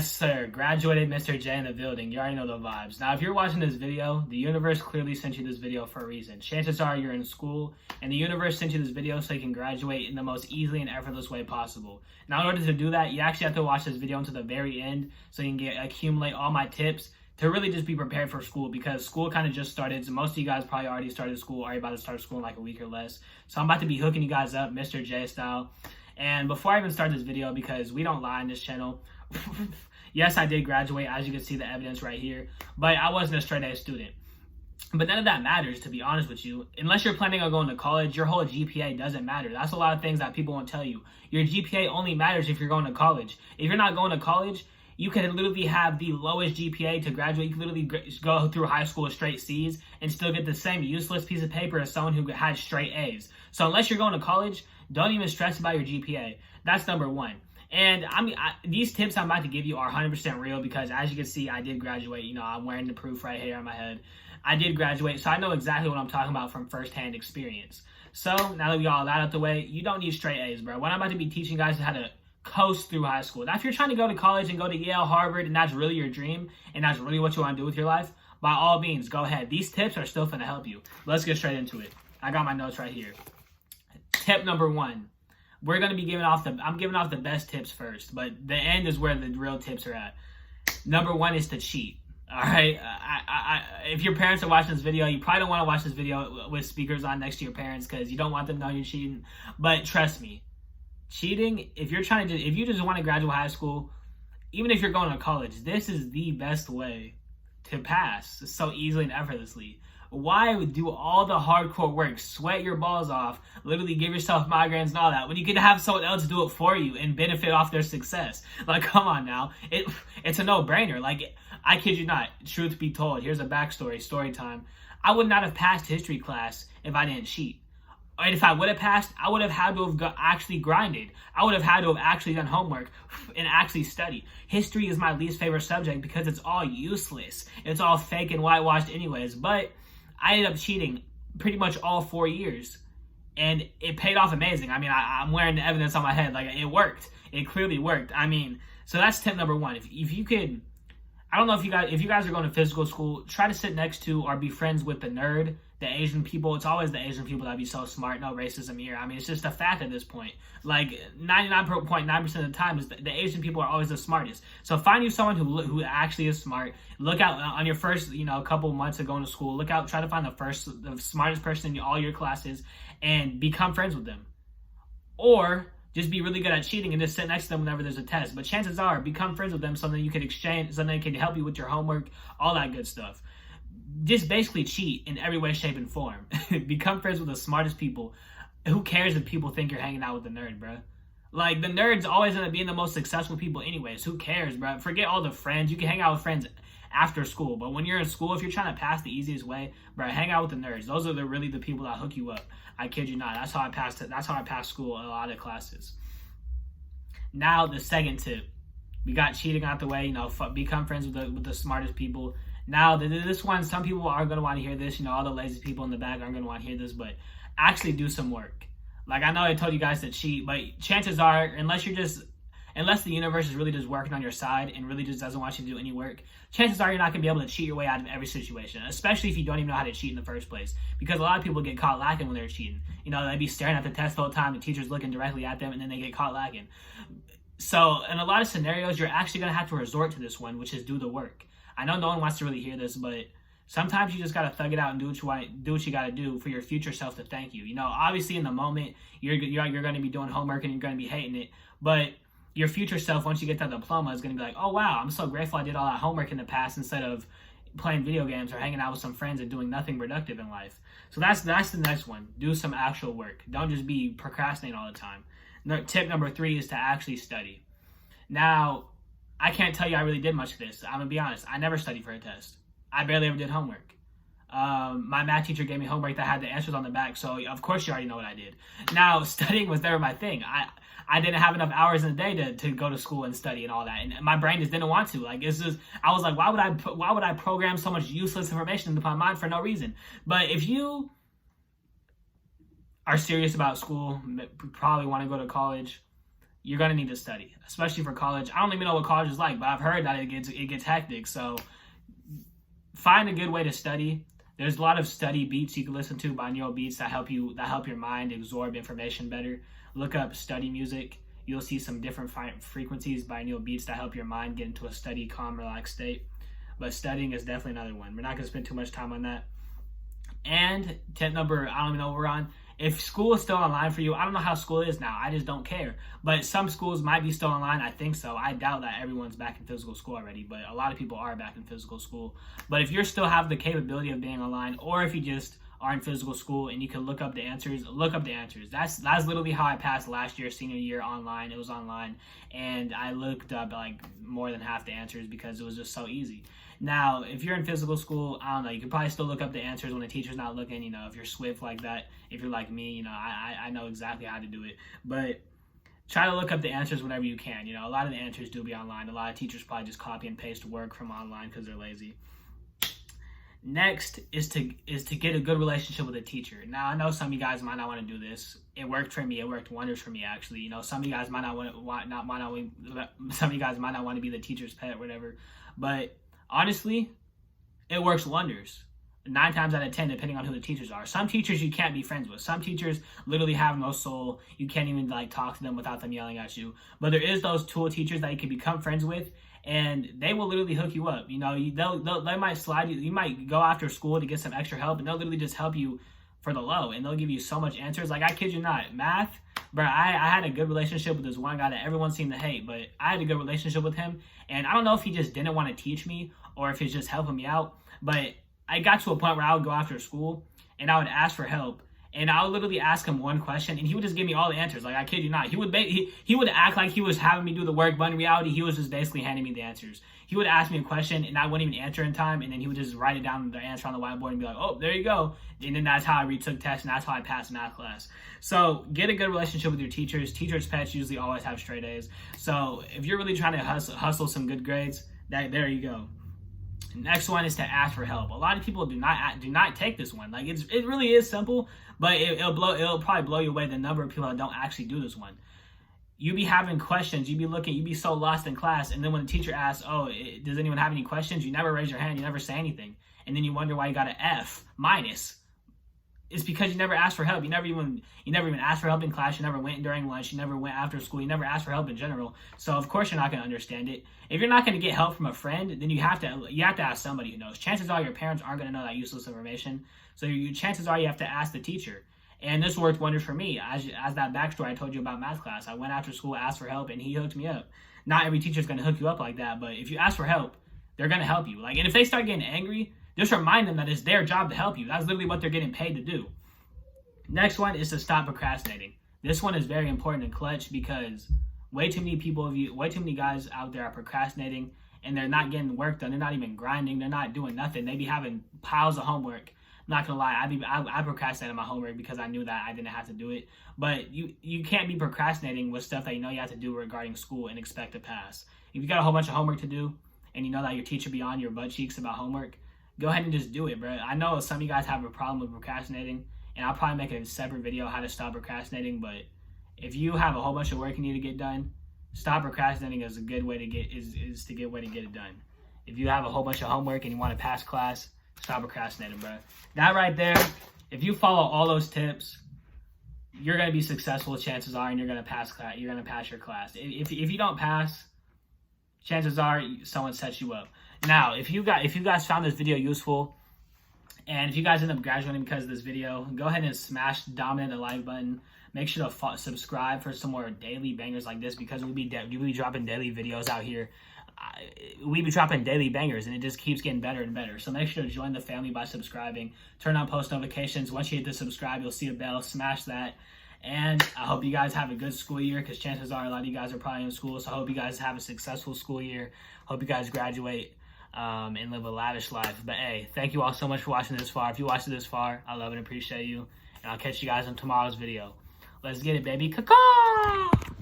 Yes, sir. Graduated Mr. J in the building. You already know the vibes. Now, if you're watching this video, the universe clearly sent you this video for a reason. Chances are you're in school, and the universe sent you this video so you can graduate in the most easily and effortless way possible. Now, in order to do that, you actually have to watch this video until the very end so you can accumulate all my tips to really just be prepared for school, because school kind of just started. So most of you guys probably already started school, or you're about to start school in like a week or less. So I'm about to be hooking you guys up, Mr. J style. And before I even start this video, because we don't lie on this channel, yes, I did graduate, as you can see the evidence right here, but I wasn't a straight A student. But none of that matters, to be honest with you. Unless you're planning on going to college, your whole GPA doesn't matter. That's a lot of things that people won't tell you. Your GPA only matters if you're going to college. If you're not going to college, you can literally have the lowest GPA to graduate. You can literally go through high school with straight C's and still get the same useless piece of paper as someone who had straight A's. So unless you're going to college, don't even stress about your GPA. That's number one. And these tips I'm about to give you are 100% real, because as you can see, I did graduate. You know, I'm wearing the proof right here on my head. I did graduate, so I know exactly what I'm talking about from firsthand experience. So now that we got all that out the way, you don't need straight A's, bro. What I'm about to be teaching you guys is how to coast through high school. Now, if you're trying to go to college and go to Yale, Harvard, and that's really your dream, and that's really what you want to do with your life, by all means, go ahead. These tips are still going to help you. Let's get straight into it. I got my notes right here. Tip number one. We're going to be I'm giving off the best tips first, but the end is where the real tips are at. Number one is to cheat. All right. If your parents are watching this video, you probably don't want to watch this video with speakers on next to your parents, because you don't want them to know you're cheating. But trust me, cheating, if you just want to graduate high school, even if you're going to college, this is the best way to pass so easily and effortlessly. Why do all the hardcore work, sweat your balls off, literally give yourself migraines and all that, when you can have someone else do it for you and benefit off their success? Like, come on now. It's a no-brainer. Like, I kid you not. Truth be told, here's a backstory, story time. I would not have passed history class if I didn't cheat. And if I would have passed, I would have had to have actually grinded. I would have had to have actually done homework and actually studied. History is my least favorite subject because it's all useless. It's all fake and whitewashed anyways. But I ended up cheating pretty much all 4 years, and it paid off amazing. I mean, I'm wearing the evidence on my head. Like, it worked. It clearly worked. I mean, so that's tip number one. If you could, I don't know if you guys are going to physical school, try to sit next to or be friends with the nerd, the Asian people. It's always the Asian people that be so smart. No racism here. I mean, it's just a fact at this point. Like, 99.9% of the time, is the Asian people are always the smartest. So find you someone who actually is smart. Look out on your first, couple months of going to school. Look out, try to find the smartest person in all your classes and become friends with them. Or just be really good at cheating and just sit next to them whenever there's a test. But chances are, become friends with them so that you can exchange, so that they can help you with your homework, all that good stuff. Just basically cheat in every way, shape, and form. Become friends with the smartest people. Who cares if people think you're hanging out with the nerd, bro? Like, the nerds always end up being the most successful people anyways. Who cares, bro? Forget all the friends. You can hang out with friends after school. But when you're in school, if you're trying to pass the easiest way, bro, hang out with the nerds. Those are really the people that hook you up. I kid you not. That's how I passed school in a lot of classes. Now, the second tip. We got cheating out the way. Become friends with the smartest people. Now, this one, some people are going to want to hear this. All the lazy people in the back aren't going to want to hear this, but actually do some work. Like, I know I told you guys to cheat, but chances are, unless the universe is really just working on your side and really just doesn't want you to do any work, chances are you're not going to be able to cheat your way out of every situation, especially if you don't even know how to cheat in the first place. Because a lot of people get caught lacking when they're cheating. They'd be staring at the test the whole time, the teacher's looking directly at them, and then they get caught lacking. So, in a lot of scenarios, you're actually going to have to resort to this one, which is do the work. I know no one wants to really hear this, but sometimes you just got to thug it out and do what you got to do for your future self to thank you. Obviously in the moment, you're going to be doing homework and you're going to be hating it, but your future self, once you get that diploma, is going to be like, oh, wow, I'm so grateful I did all that homework in the past instead of playing video games or hanging out with some friends and doing nothing productive in life. So that's the next one. Do some actual work. Don't just be procrastinating all the time. Tip number 3 is to actually study. Now, I can't tell you I really did much of this. I'm going to be honest. I never studied for a test. I barely ever did homework. My math teacher gave me homework that had the answers on the back, so of course you already know what I did. Now, studying was never my thing. I didn't have enough hours in the day to go to school and study and all that, and my brain just didn't want to. Like, it's just, I was like, why would I program so much useless information into my mind for no reason? But if you are serious about school, probably want to go to college, you're gonna need to study, especially for college. I don't even know what college is like, but I've heard that it gets hectic. So find a good way to study. There's a lot of study beats you can listen to, binaural beats that help your mind absorb information better. Look up study music. You'll see some different frequencies, binaural beats that help your mind get into a steady, calm, relaxed state. But studying is definitely another one. We're not going to spend too much time on that. And tip number, I don't even know what we're on. If school is still online for you, I don't know how school is now. I just don't care. But some schools might be still online. I think so. I doubt that everyone's back in physical school already, but a lot of people are back in physical school. But if you still have the capability of being online, or if you just are in physical school and you can look up the answers, look up the answers. That's literally how I passed last year, senior year, online. It was online, and I looked up like more than half the answers because it was just so easy. Now, if you're in physical school, I don't know, you can probably still look up the answers when the teacher's not looking, if you're swift like that. If you're like me, I know exactly how to do it. But try to look up the answers whenever you can. A lot of the answers do be online. A lot of teachers probably just copy and paste work from online because they're lazy. Next is to get a good relationship with a teacher. Now, I know some of you guys might not want to do this. It worked for me. It worked wonders for me, actually. Some of you guys might not want to be the teacher's pet, whatever. But honestly, it works wonders. 9 times out of 10, depending on who the teachers are. Some teachers you can't be friends with. Some teachers literally have no soul. You can't even talk to them without them yelling at you. But there is those tool teachers that you can become friends with, and they will literally hook you up. They might slide you. You might go after school to get some extra help, and they'll literally just help you for the low, and they'll give you so much answers. Like, I kid you not, math, bro, I had a good relationship with this one guy that everyone seemed to hate, but I had a good relationship with him, and I don't know if he just didn't want to teach me or if he's just helping me out, but I got to a point where I would go after school, and I would ask for help, and I would literally ask him one question, and he would just give me all the answers. Like, I kid you not. He would act like he was having me do the work, but in reality, he was just basically handing me the answers. He would ask me a question, and I wouldn't even answer in time, and then he would just write it down, the answer on the whiteboard, and be like, oh, there you go. And then that's how I retook tests, and that's how I passed math class. So get a good relationship with your teachers. Teachers' pets usually always have straight A's. So if you're really trying to hustle some good grades, there you go. Next one is to ask for help. A lot of people do not take this one. Like, it really is simple, but it'll probably blow you away the number of people that don't actually do this one. You be having questions, you be so lost in class, and then when the teacher asks, oh, does anyone have any questions? You never raise your hand, you never say anything, and then you wonder why you got an F minus. It's because you never asked for help. You never even asked for help in class. You never went during lunch. You never went after school. You never asked for help in general. So of course you're not going to understand it. If you're not going to get help from a friend, then you have to ask somebody who knows. Chances are your parents aren't going to know that useless information. So chances are you have to ask the teacher. And this worked wonders for me. As that backstory I told you about math class, I went after school, asked for help, and he hooked me up. Not every teacher's going to hook you up like that, but if you ask for help, they're going to help you. And if they start getting angry, just remind them that it's their job to help you. That's literally what they're getting paid to do. Next one is to stop procrastinating. This one is very important and clutch because way too many guys out there are procrastinating, and they're not getting work done. They're not even grinding. They're not doing nothing. They be having piles of homework. Not gonna lie, I procrastinated my homework because I knew that I didn't have to do it. But you can't be procrastinating with stuff that you know you have to do regarding school and expect to pass. If you got a whole bunch of homework to do, and you know that your teacher be on your butt cheeks about homework, go ahead and just do it, bro. I know some of you guys have a problem with procrastinating, and I'll probably make a separate video how to stop procrastinating, but if you have a whole bunch of work you need to get done, stop procrastinating is a good way to get it done. If you have a whole bunch of homework and you want to pass class, stop procrastinating, bro. That right there, if you follow all those tips, you're going to be successful, chances are, and you're going to pass class. You're going to pass your class. If you don't pass, chances are someone sets you up. Now, if you guys found this video useful, and if you guys end up graduating because of this video, go ahead and dominate the like button. Make sure to subscribe for some more daily bangers like this, because we'll be dropping daily videos out here. We be dropping daily bangers, and it just keeps getting better and better. So make sure to join the family by subscribing. Turn on post notifications. Once you hit the subscribe, you'll see a bell. Smash that. And I hope you guys have a good school year, because chances are a lot of you guys are probably in school. So I hope you guys have a successful school year. Hope you guys graduate and live a lavish life. But hey, thank you all so much for watching this far. If you watched it this far, I love and appreciate you. And I'll catch you guys on tomorrow's video. Let's get it, baby. Caw-caw!